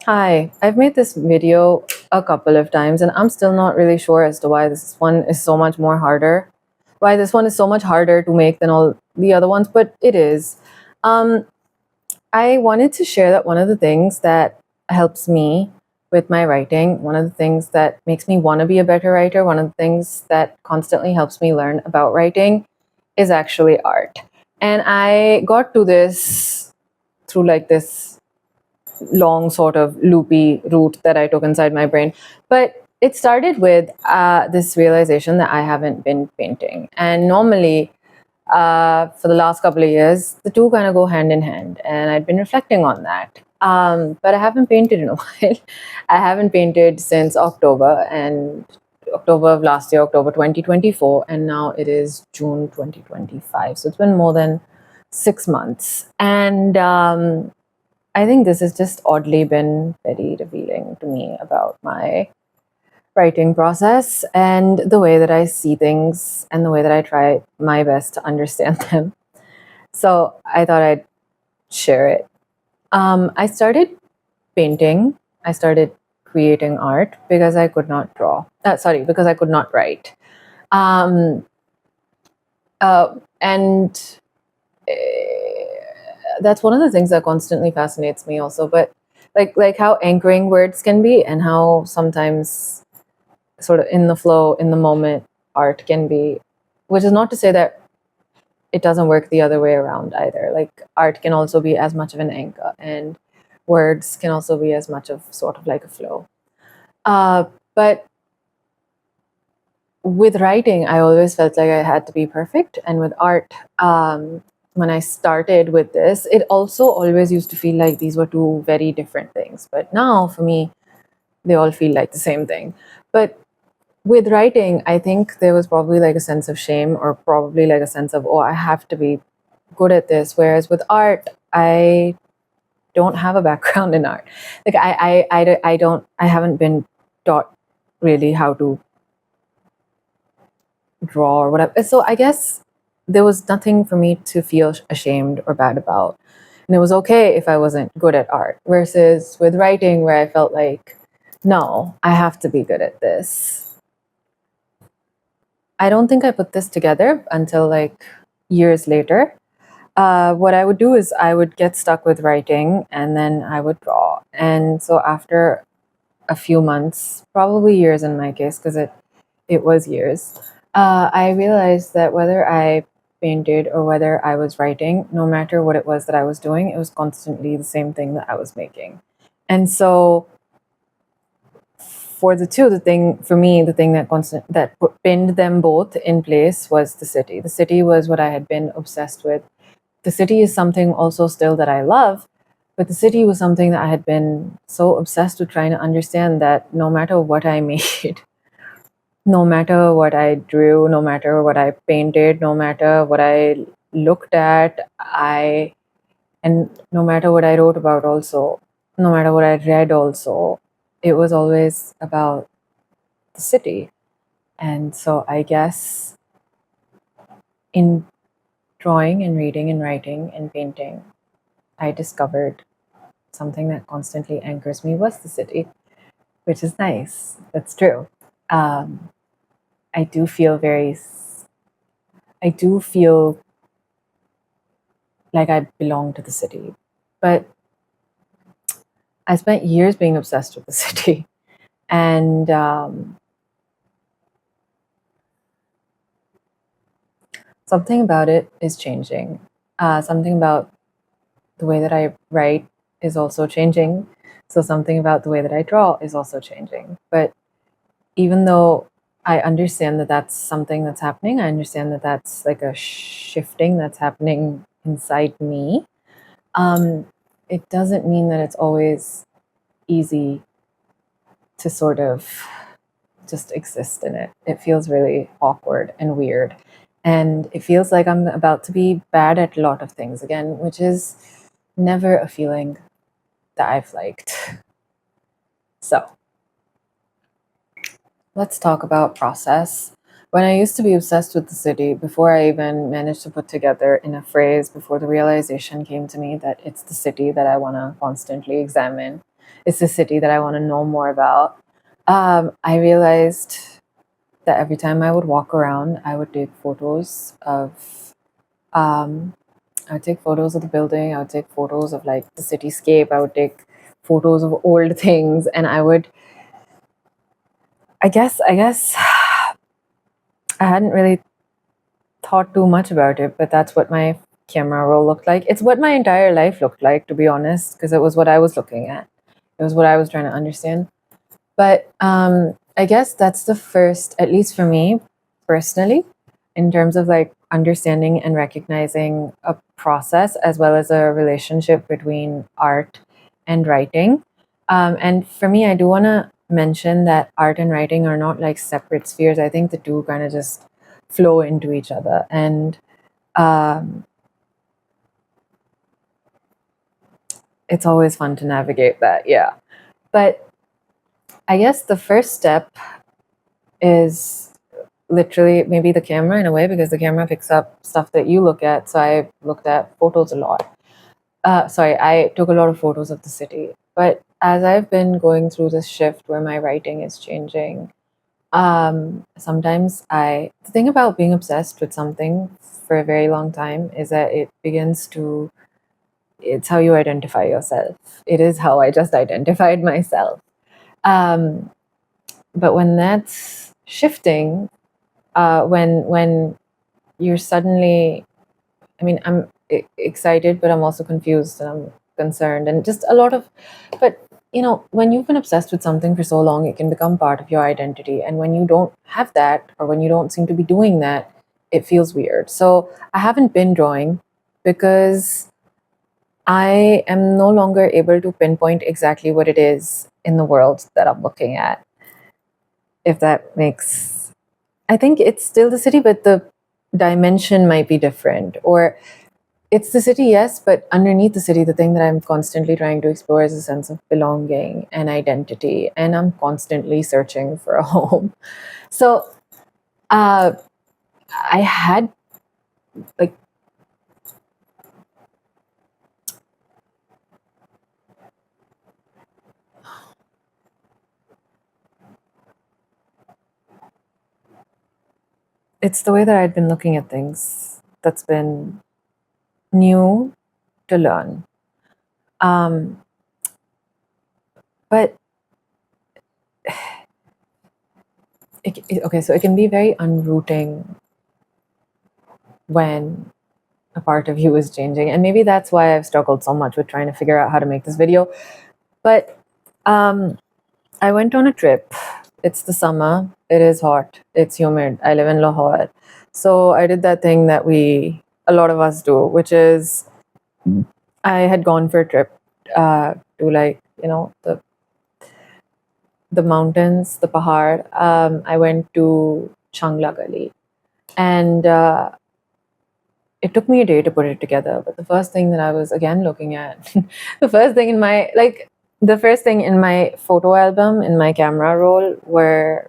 Hi, I've made this video a couple of times and I'm still not really sure as to why this one is so much more harder. Why this one is so much harder to make than all the other ones, but it is. Um, I wanted to share that one of the things that helps me with my writing, one of the things that makes me want to be a better writer, one of the things that constantly helps me learn about writing is actually art. And I got to this through like this long sort of loopy route that I took inside my brain. But it started with this realization that I haven't been painting. And normally, for the last couple of years, the two kind of go hand in hand. And I'd been reflecting on that. But I haven't painted in a while. I haven't painted since October and October of last year, October 2024, and now it is June 2025. So it's been more than 6 months. And I think this has just oddly been very revealing to me about my writing process and the way that I see things and the way that I try my best to understand them. So I thought I'd share it. I started painting, I started creating art because I could not draw. Because I could not write. Um, and that's one of the things that constantly fascinates me also, but like how anchoring words can be and how sometimes sort of in the flow in the moment art can be, which is not to say that it doesn't work the other way around either. Like art can also be as much of an anchor and words can also be as much of sort of like a flow. But with writing, I always felt like I had to be perfect. And with art, when I started with this, it also always used to feel like these were two very different things. But now for me, they all feel like the same thing. But with writing, I think there was probably like a sense of shame or probably like a sense of, oh, I have to be good at this. Whereas with art, I don't have a background in art. Like I haven't been taught really how to draw or whatever. So I guess there was nothing for me to feel ashamed or bad about. And it was okay if I wasn't good at art. Versus with writing, where I felt like, no, I have to be good at this. I don't think I put this together until like years later. What I would do is I would get stuck with writing and then I would draw. And so after a few months, probably years in my case, because it was years, I realized that whether I painted or whether I was writing, no matter what it was that I was doing, it was constantly the same thing that I was making. And so for the two, the thing for me, the thing that pinned them both in place was the city. The city was what I had been obsessed with. The city is something also still that I love, but the city was something that I had been so obsessed with trying to understand that no matter what I made, no matter what I drew, no matter what I painted, no matter what I looked at, and no matter what I wrote about, also, no matter what I read, also, it was always about the city. And so I guess in drawing and reading and writing and painting, I discovered something that constantly anchors me was the city, which is nice. That's true. Um, I do feel I do feel like I belong to the city. But I spent years being obsessed with the city. And something about it is changing. Something about the way that I write is also changing. So something about the way that I draw is also changing. But even though I understand that that's something that's happening, I understand that that's like a shifting that's happening inside me. Um, it doesn't mean that it's always easy to sort of just exist in it. It feels really awkward and weird. And it feels like I'm about to be bad at a lot of things again, which is never a feeling that I've liked. So let's talk about process. When I used to be obsessed with the city, before I even managed to put together in a phrase, before the realization came to me that it's the city that I want to constantly examine, it's the city that I want to know more about. I realized that every time I would walk around, I would take photos of I would take photos of the building. I would take photos of like the cityscape. I would take photos of old things, and I guess I hadn't really thought too much about it, but that's what my camera roll looked like. It's what my entire life looked like, to be honest, because it was what I was looking at. It was what I was trying to understand. But I guess that's the first, at least for me personally, in terms of like understanding and recognizing a process as well as a relationship between art and writing. And for me, I do want to mention that art and writing are not like separate spheres. I think the two kind of just flow into each other. And um, it's always fun to navigate that. Yeah. But I guess the first step is literally maybe the camera in a way, because the camera picks up stuff that you look at. So I looked at photos a lot. Sorry, I took a lot of photos of the city. But as I've been going through this shift where my writing is changing, sometimes the thing about being obsessed with something for a very long time is that it's how you identify yourself. It is how I just identified myself. Um, but when that's shifting, when you're suddenly, I mean, I'm excited, but I'm also confused and I'm concerned and just a lot of, but when you've been obsessed with something for so long, it can become part of your identity. And when you don't have that, or when you don't seem to be doing that, it feels weird. So I haven't been drawing because I am no longer able to pinpoint exactly what it is in the world that I'm looking at. If that makes, I think it's still the city, but the dimension might be different. Or it's the city, yes, but underneath the city, the thing that I'm constantly trying to explore is a sense of belonging and identity. And I'm constantly searching for a home. So I had like, it's the way that I'd been looking at things that's been new to learn. Um, but okay, so it can be very unrooting when a part of you is changing. And maybe that's why I've struggled so much with trying to figure out how to make this video. But I went on a trip. It's the summer. It is hot. It's humid. I live in Lahore. So I did that thing that a lot of us do, which is I had gone for a trip to like, the mountains, the Pahar. I went to Changla Gali. And it took me a day to put it together. But the first thing that I was again looking at, the first thing in my photo album, in my camera roll, were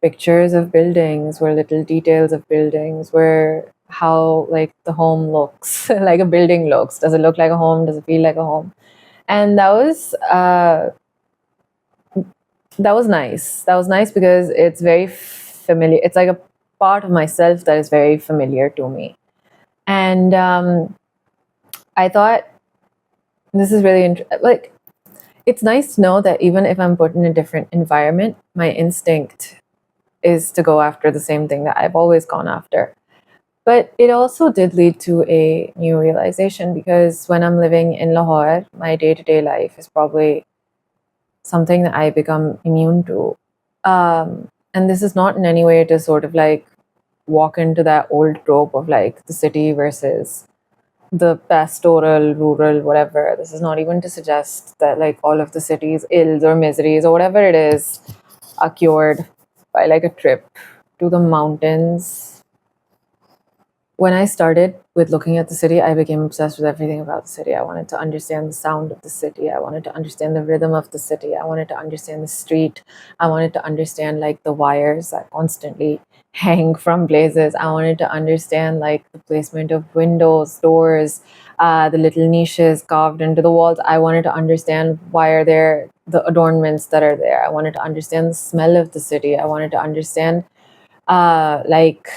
pictures of buildings, were little details of buildings, were how like the home looks, like a building looks. Does it look like a home? Does it feel like a home? And that was nice. That was nice because it's very familiar. It's like a part of myself that is very familiar to me. And I thought this is really like, it's nice to know that even if I'm put in a different environment, my instinct is to go after the same thing that I've always gone after. But it also did lead to a new realization, because when I'm living in Lahore, my day-to-day life is probably something that I become immune to. And this is not in any way to sort of like walk into that old trope of like the city versus the pastoral, rural, whatever. This is not even to suggest that like all of the city's ills or miseries or whatever it is are cured by like a trip to the mountains when I started with looking at the city, I became obsessed with everything about the city. I wanted to understand the sound of the city. I wanted to understand the rhythm of the city. I wanted to understand the street. I wanted to understand like the wires that constantly hang from places. I wanted to understand like the placement of windows, doors, the little niches carved into the walls. I wanted to understand why are there the adornments that are there. I wanted to understand the smell of the city. I wanted to understand like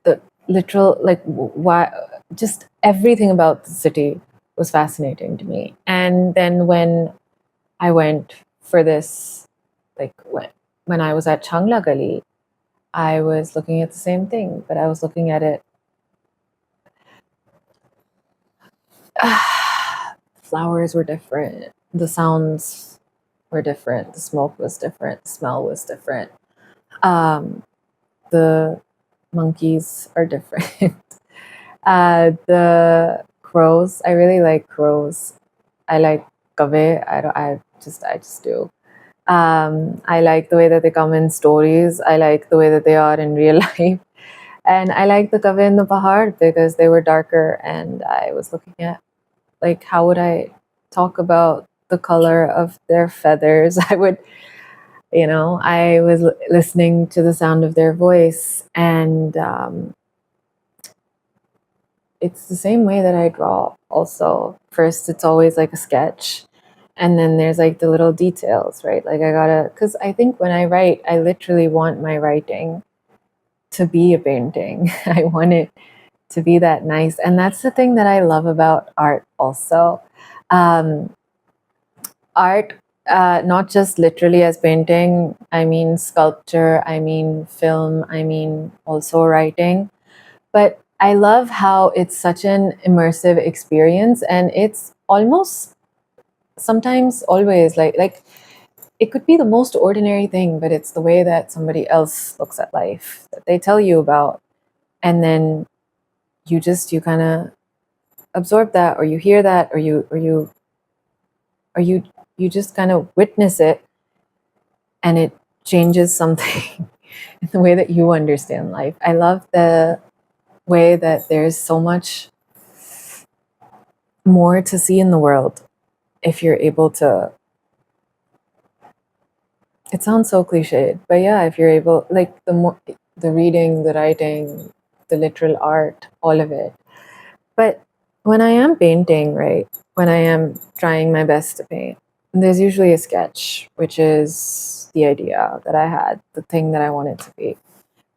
the literal like why just everything about the city was fascinating to me. And then when I went for this, like when I was at Changla Gali, I was looking at the same thing, but I was looking at it. Flowers were different, the sounds were different, the smoke was different, the smell was different. The monkeys are different. The crows, I really like crows. I like kave. I just do. I like the way that they come in stories. I like the way that they are in real life. And I like the kave in the Pahar because they were darker, and I was looking at like how would I talk about the color of their feathers. I would, I was listening to the sound of their voice, and it's the same way that I draw also. First, it's always like a sketch, and then there's like the little details, right? Like because I think when I write, I literally want my writing to be a painting. I want it to be that nice. And that's the thing that I love about art also. Um, art, not just literally as painting, I mean sculpture, I mean film, I mean also writing. But I love how it's such an immersive experience, and it's almost sometimes always like it could be the most ordinary thing, but it's the way that somebody else looks at life that they tell you about, and then you kind of absorb that, or you hear that, or you just kind of witness it, and it changes something in the way that you understand life. I love the way that there's so much more to see in the world if you're able to. It sounds so cliched, but yeah, if you're able, like the reading, the writing, the literal art, all of it. But when I am painting, right, when I am trying my best to paint, there's usually a sketch, which is the idea that I had, the thing that I wanted to be.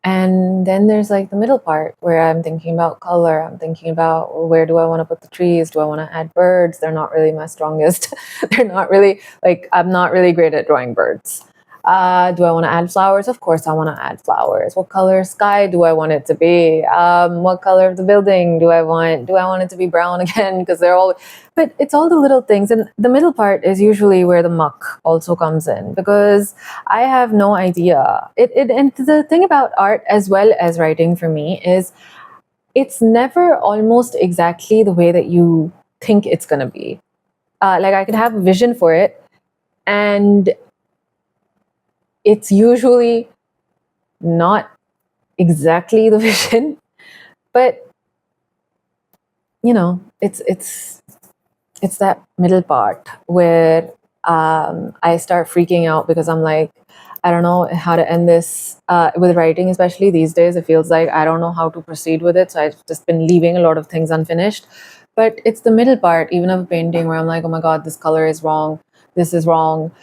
And then there's like the middle part where I'm thinking about color. I'm thinking about, well, where do I want to put the trees? Do I want to add birds? They're not really my strongest. They're not really like, I'm not really great at drawing birds. Do I want to add flowers? Of course, I want to add flowers. What color sky do I want it to be? What color of the building do I want? Do I want it to be brown again? Because they're all, but it's all the little things. And the middle part is usually where the muck also comes in, because I have no idea. And the thing about art as well as writing for me is it's never almost exactly the way that you think it's going to be. Like I can have a vision for it, and it's usually not exactly the vision, but it's that middle part where I start freaking out because I'm like, I don't know how to end this. With writing, especially these days, it feels like I don't know how to proceed with it. So I've just been leaving a lot of things unfinished. But it's the middle part, even of a painting, where I'm like, oh my God, this color is wrong. This is wrong.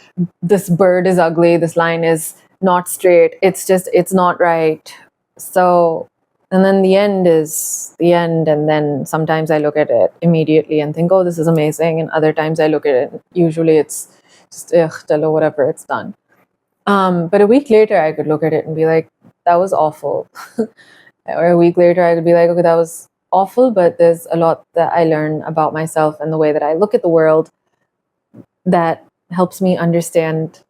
This bird is ugly. This line is not straight. It's not right. So, and then the end is the end. And then sometimes I look at it immediately and think, oh, this is amazing. And other times I look at it, usually it's just, ugh, chalo, whatever, it's done. But a week later, I could look at it and be like, that was awful. Or a week later, I could be like, okay, that was awful, but there's a lot that I learn about myself and the way that I look at the world that helps me understand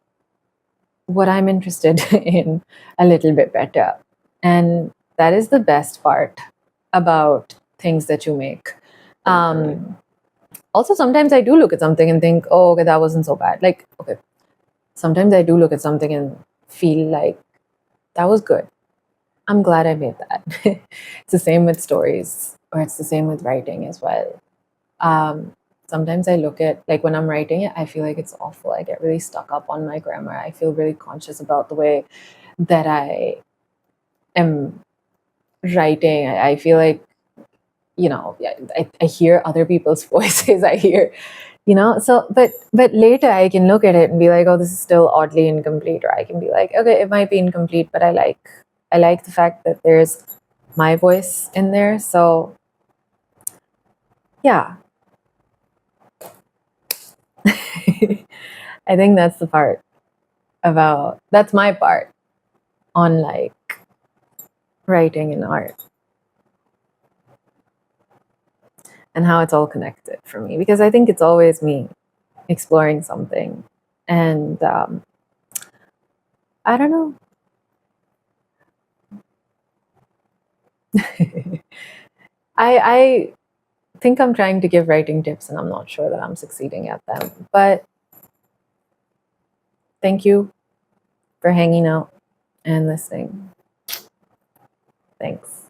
what I'm interested in a little bit better. And that is the best part about things that you make. Also, sometimes I do look at something and think, oh, okay, that wasn't so bad. Like, okay, sometimes I do look at something and feel like that was good. I'm glad I made that. It's the same with stories, or it's the same with writing as well. Um, Sometimes I look at, like, when I'm writing it, I feel like it's awful. I get really stuck up on my grammar. I feel really conscious about the way that I am writing. I feel like, yeah, I hear other people's voices. I hear, so, but later I can look at it and be like, oh, this is still oddly incomplete. Or I can be like, okay, it might be incomplete, but I like the fact that there's my voice in there. So yeah. I think that's my part on, like, writing and art, and how it's all connected for me, because I think it's always me exploring something. And I don't know. I think I'm trying to give writing tips, and I'm not sure that I'm succeeding at them. But thank you for hanging out and listening. Thanks.